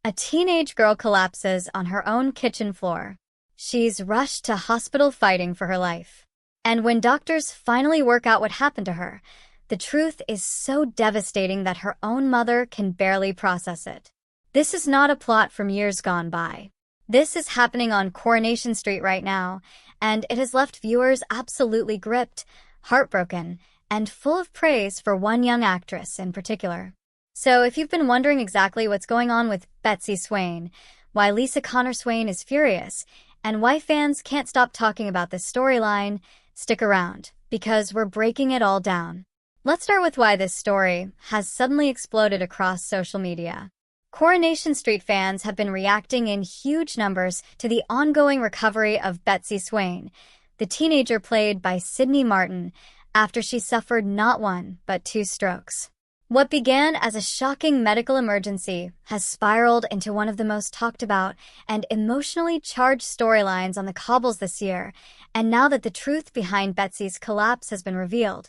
A teenage girl collapses on her own kitchen floor. She's rushed to hospital fighting for her life. And when doctors finally work out what happened to her, the truth is so devastating that her own mother can barely process it. This is not a plot from years gone by. This is happening on Coronation Street right now, and it has left viewers absolutely gripped, heartbroken, and full of praise for one young actress in particular. So if you've been wondering exactly what's going on with Betsy Swain, why Lisa Connor Swain is furious, and why fans can't stop talking about this storyline, stick around, because we're breaking it all down. Let's start with why this story has suddenly exploded across social media. Coronation Street fans have been reacting in huge numbers to the ongoing recovery of Betsy Swain, the teenager played by Sydney Martin, after she suffered not one, but 2 strokes. What began as a shocking medical emergency has spiraled into one of the most talked about and emotionally charged storylines on the cobbles this year, and now that the truth behind Betsy's collapse has been revealed,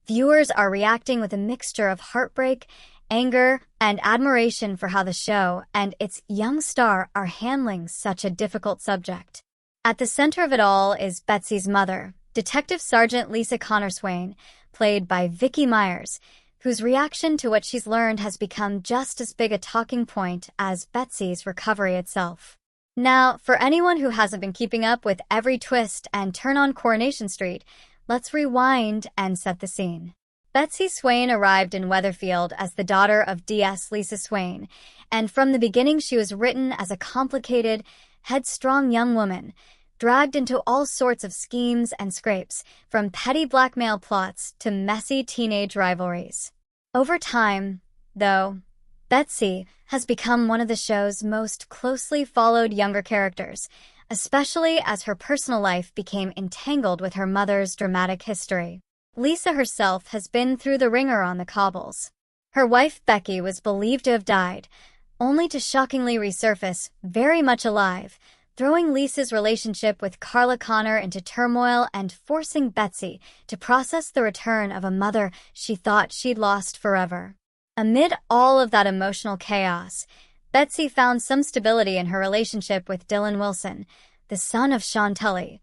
viewers are reacting with a mixture of heartbreak, anger, and admiration for how the show and its young star are handling such a difficult subject. At the center of it all is Betsy's mother, Detective Sergeant Lisa Connor Swain, played by Vicky Myers, whose reaction to what she's learned has become just as big a talking point as Betsy's recovery itself. Now, for anyone who hasn't been keeping up with every twist and turn on Coronation Street, let's rewind and set the scene. Betsy Swain arrived in Weatherfield as the daughter of D.S. Lisa Swain, and from the beginning she was written as a complicated, headstrong young woman, dragged into all sorts of schemes and scrapes, from petty blackmail plots to messy teenage rivalries. Over time, though, Betsy has become one of the show's most closely followed younger characters, especially as her personal life became entangled with her mother's dramatic history. Lisa herself has been through the ringer on the cobbles. Her wife Becky was believed to have died, only to shockingly resurface, very much alive, throwing Lisa's relationship with Carla Connor into turmoil and forcing Betsy to process the return of a mother she thought she'd lost forever. Amid all of that emotional chaos, Betsy found some stability in her relationship with Dylan Wilson, the son of Sean Tully,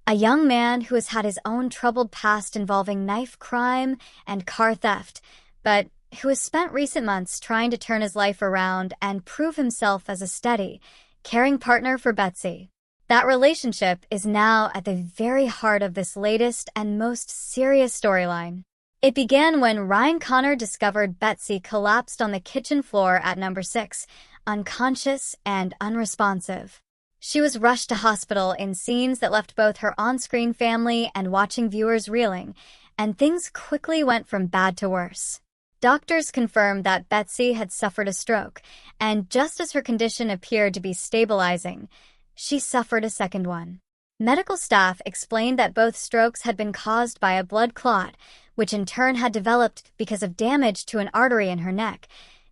a young man who has had his own troubled past involving knife crime and car theft, but who has spent recent months trying to turn his life around and prove himself as a steady, caring partner for Betsy. That relationship is now at the very heart of this latest and most serious storyline. It began when Ryan Connor discovered Betsy collapsed on the kitchen floor at number 6, unconscious and unresponsive. She was rushed to hospital in scenes that left both her on-screen family and watching viewers reeling, and things quickly went from bad to worse. Doctors confirmed that Betsy had suffered a stroke, and just as her condition appeared to be stabilizing, she suffered a second one. Medical staff explained that both strokes had been caused by a blood clot, which in turn had developed because of damage to an artery in her neck,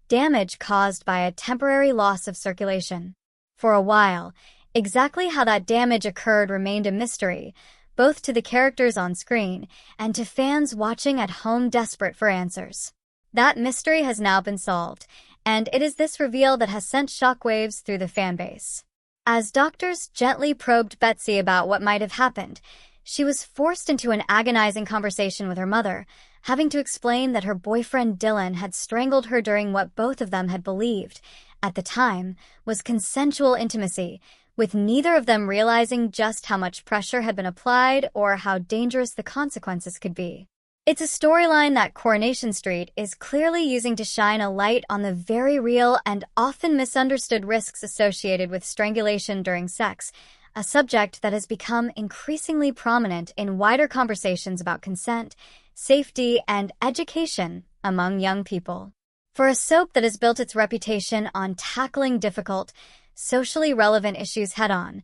damage caused by a temporary loss of circulation. For a while, exactly how that damage occurred remained a mystery, both to the characters on screen and to fans watching at home desperate for answers. That mystery has now been solved, and it is this reveal that has sent shockwaves through the fanbase. As doctors gently probed Betsy about what might have happened, she was forced into an agonizing conversation with her mother, having to explain that her boyfriend Dylan had strangled her during what both of them had believed, at the time, was consensual intimacy, with neither of them realizing just how much pressure had been applied or how dangerous the consequences could be. It's a storyline that Coronation Street is clearly using to shine a light on the very real and often misunderstood risks associated with strangulation during sex, a subject that has become increasingly prominent in wider conversations about consent, safety, and education among young people. For a soap that has built its reputation on tackling difficult, socially relevant issues head-on,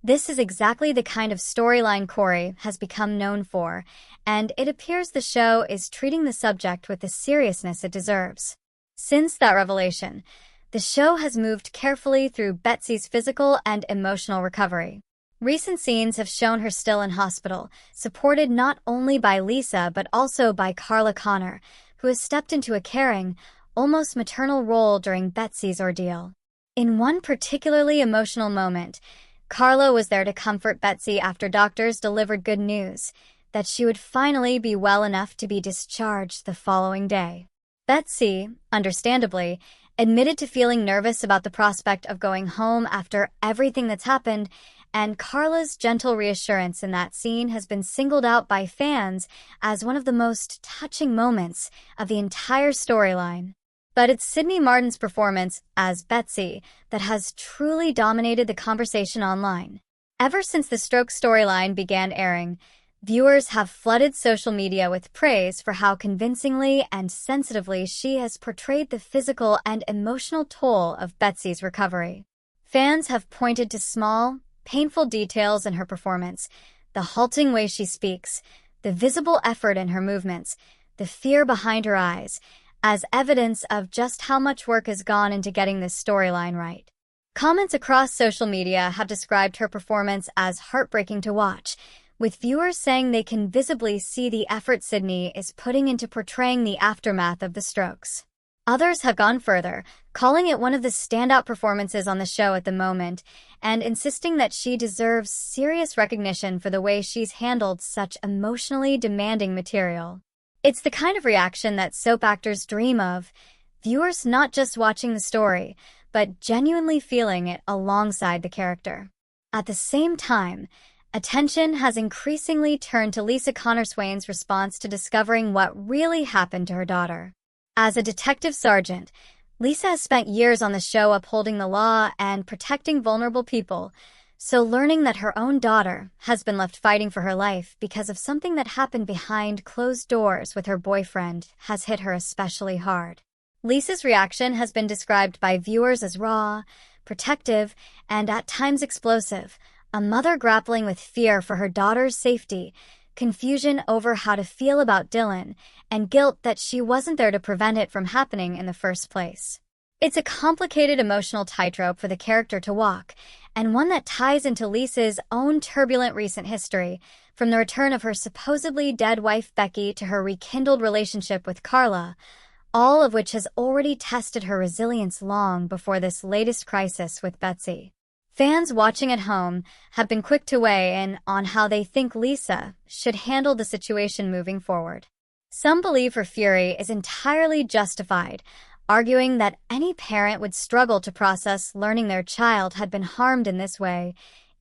this is exactly the kind of storyline Corrie has become known for, and it appears the show is treating the subject with the seriousness it deserves. Since that revelation, the show has moved carefully through Betsy's physical and emotional recovery. Recent scenes have shown her still in hospital, supported not only by Lisa but also by Carla Connor, who has stepped into a caring, almost maternal role during Betsy's ordeal. In one particularly emotional moment, Carla was there to comfort Betsy after doctors delivered good news that she would finally be well enough to be discharged the following day. Betsy, understandably, admitted to feeling nervous about the prospect of going home after everything that's happened, and Carla's gentle reassurance in that scene has been singled out by fans as one of the most touching moments of the entire storyline. But it's Sydney Martin's performance as Betsy that has truly dominated the conversation online. Ever since the stroke storyline began airing, viewers have flooded social media with praise for how convincingly and sensitively she has portrayed the physical and emotional toll of Betsy's recovery. Fans have pointed to small, painful details in her performance, the halting way she speaks, the visible effort in her movements, the fear behind her eyes, as evidence of just how much work has gone into getting this storyline right. Comments across social media have described her performance as heartbreaking to watch, with viewers saying they can visibly see the effort Sydney is putting into portraying the aftermath of the strokes. Others have gone further, calling it one of the standout performances on the show at the moment, and insisting that she deserves serious recognition for the way she's handled such emotionally demanding material. It's the kind of reaction that soap actors dream of, viewers not just watching the story, but genuinely feeling it alongside the character. At the same time, attention has increasingly turned to Lisa Connor-Swain's response to discovering what really happened to her daughter. As a detective sergeant, Lisa has spent years on the show upholding the law and protecting vulnerable people, so learning that her own daughter has been left fighting for her life because of something that happened behind closed doors with her boyfriend has hit her especially hard. Lisa's reaction has been described by viewers as raw, protective, and at times explosive, a mother grappling with fear for her daughter's safety, confusion over how to feel about Dylan, and guilt that she wasn't there to prevent it from happening in the first place. It's a complicated emotional tightrope for the character to walk, and one that ties into Lisa's own turbulent recent history, from the return of her supposedly dead wife Becky to her rekindled relationship with Carla, all of which has already tested her resilience long before this latest crisis with Betsy. Fans watching at home have been quick to weigh in on how they think Lisa should handle the situation moving forward. Some believe her fury is entirely justified, arguing that any parent would struggle to process learning their child had been harmed in this way,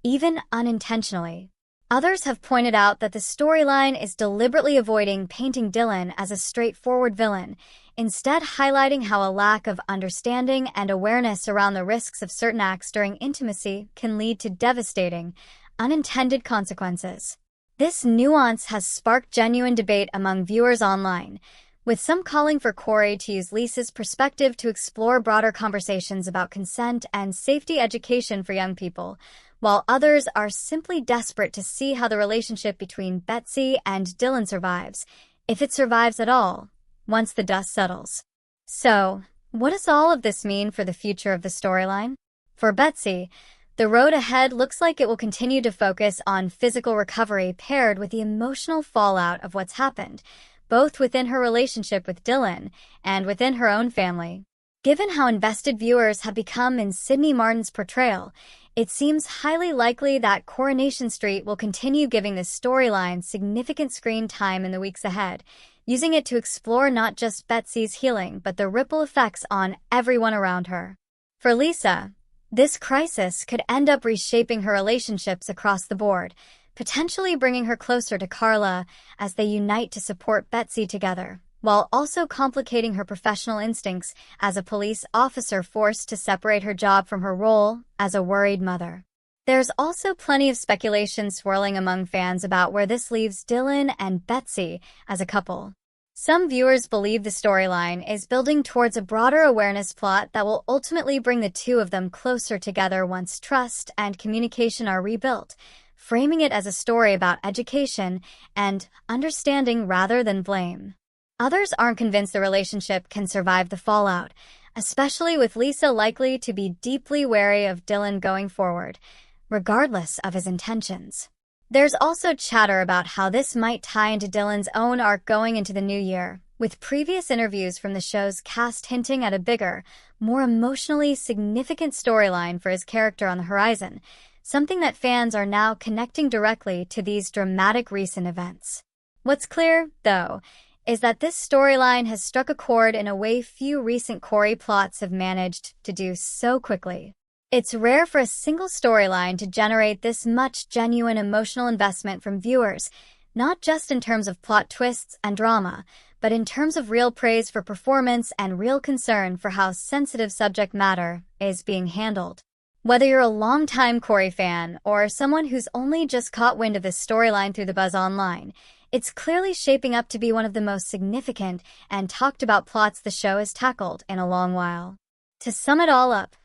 even unintentionally. Others have pointed out that the storyline is deliberately avoiding painting Dylan as a straightforward villain, instead highlighting how a lack of understanding and awareness around the risks of certain acts during intimacy can lead to devastating, unintended consequences. This nuance has sparked genuine debate among viewers online, with some calling for Corrie to use Lisa's perspective to explore broader conversations about consent and safety education for young people, while others are simply desperate to see how the relationship between Betsy and Dylan survives, if it survives at all, once the dust settles. So, what does all of this mean for the future of the storyline? For Betsy, the road ahead looks like it will continue to focus on physical recovery paired with the emotional fallout of what's happened, both within her relationship with Dylan and within her own family. Given how invested viewers have become in Sydney Martin's portrayal, it seems highly likely that Coronation Street will continue giving this storyline significant screen time in the weeks ahead, using it to explore not just Betsy's healing but the ripple effects on everyone around her. For Lisa, this crisis could end up reshaping her relationships across the board, potentially bringing her closer to Carla as they unite to support Betsy together, while also complicating her professional instincts as a police officer forced to separate her job from her role as a worried mother. There's also plenty of speculation swirling among fans about where this leaves Dylan and Betsy as a couple. Some viewers believe the storyline is building towards a broader awareness plot that will ultimately bring the two of them closer together once trust and communication are rebuilt, framing it as a story about education and understanding rather than blame. Others aren't convinced the relationship can survive the fallout, especially with Lisa likely to be deeply wary of Dylan going forward, regardless of his intentions. There's also chatter about how this might tie into Dylan's own arc going into the new year, with previous interviews from the show's cast hinting at a bigger, more emotionally significant storyline for his character on the horizon, something that fans are now connecting directly to these dramatic recent events. What's clear, though, is that this storyline has struck a chord in a way few recent Corrie plots have managed to do so quickly. It's rare for a single storyline to generate this much genuine emotional investment from viewers, not just in terms of plot twists and drama, but in terms of real praise for performance and real concern for how sensitive subject matter is being handled. Whether you're a longtime Corrie fan or someone who's only just caught wind of this storyline through the buzz online, it's clearly shaping up to be one of the most significant and talked about plots the show has tackled in a long while. To sum it all up,